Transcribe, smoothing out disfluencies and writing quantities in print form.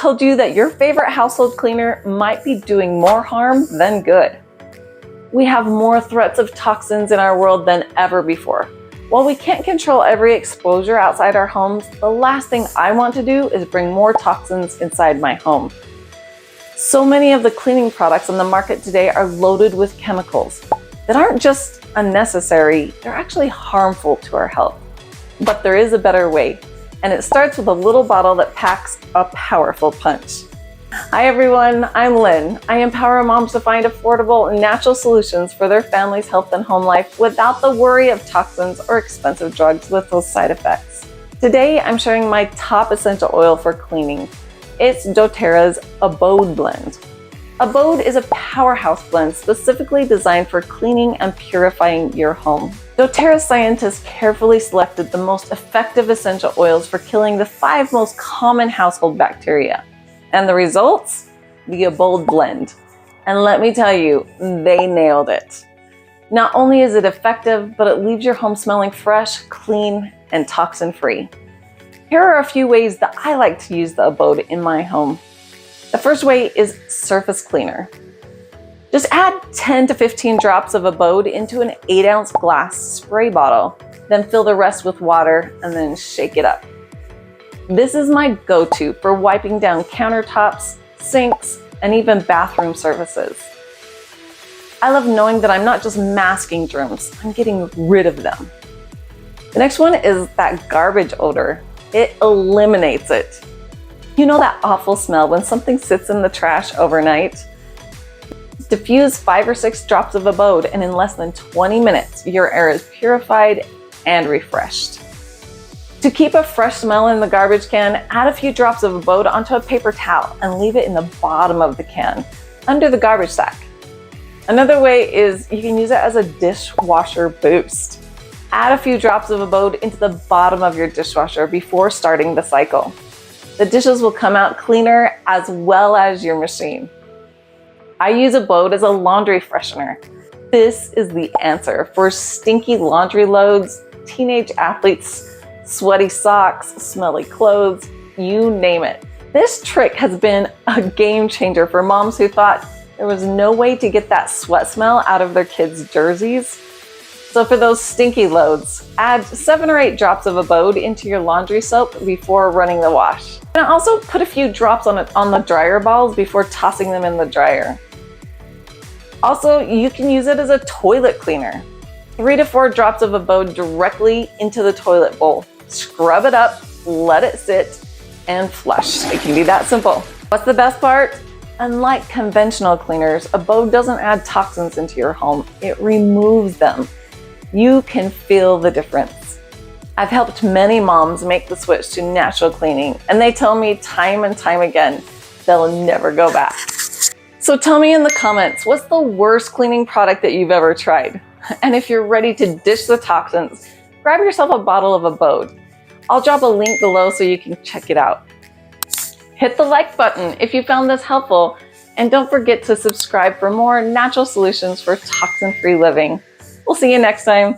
told you that your favorite household cleaner might be doing more harm than good. We have more threats of toxins in our world than ever before. While we can't control every exposure outside our homes, the last thing I want to do is bring more toxins inside my home. So many of the cleaning products on the market today are loaded with chemicals that aren't just unnecessary, they're actually harmful to our health. But there is a better way, and it starts with a little bottle that packs a powerful punch. Hi everyone, I'm Lynn. I empower moms to find affordable and natural solutions for their family's health and home life without the worry of toxins or expensive drugs with those side effects. Today, I'm sharing my top essential oil for cleaning. It's doTERRA's Abode Blend. Abode is a powerhouse blend specifically designed for cleaning and purifying your home. doTERRA scientists carefully selected the most effective essential oils for killing the 5 most common household bacteria. And the results? The Abode Blend. And let me tell you, they nailed it. Not only is it effective, but it leaves your home smelling fresh, clean, and toxin-free. Here are a few ways that I like to use the Abode in my home. The first way is surface cleaner. Just add 10 to 15 drops of Abode into an 8-ounce glass spray bottle, then fill the rest with water and then shake it up. This is my go-to for wiping down countertops, sinks, and even bathroom surfaces. I love knowing that I'm not just masking germs, I'm getting rid of them. The next one is that garbage odor. It eliminates it. You know that awful smell when something sits in the trash overnight? Diffuse 5 or 6 drops of Abode, and in less than 20 minutes, your air is purified and refreshed. To keep a fresh smell in the garbage can, add a few drops of Abode onto a paper towel and leave it in the bottom of the can, under the garbage sack. Another way is you can use it as a dishwasher boost. Add a few drops of Abode into the bottom of your dishwasher before starting the cycle. The dishes will come out cleaner as well as your machine. I use Abode as a laundry freshener. This is the answer for stinky laundry loads, teenage athletes, sweaty socks, smelly clothes, you name it. This trick has been a game changer for moms who thought there was no way to get that sweat smell out of their kids' jerseys. So for those stinky loads, add 7 or 8 drops of Abode into your laundry soap before running the wash. And also put a few drops on the dryer balls before tossing them in the dryer. Also, you can use it as a toilet cleaner. 3 to 4 drops of Abode directly into the toilet bowl. Scrub it up, let it sit, and flush. It can be that simple. What's the best part? Unlike conventional cleaners, Abode doesn't add toxins into your home. It removes them. You can feel the difference. I've helped many moms make the switch to natural cleaning, and they tell me time and time again, they'll never go back. So tell me in the comments, what's the worst cleaning product that you've ever tried? And if you're ready to ditch the toxins, grab yourself a bottle of Abode. I'll drop a link below so you can check it out. Hit the like button if you found this helpful, and don't forget to subscribe for more natural solutions for toxin-free living. We'll see you next time.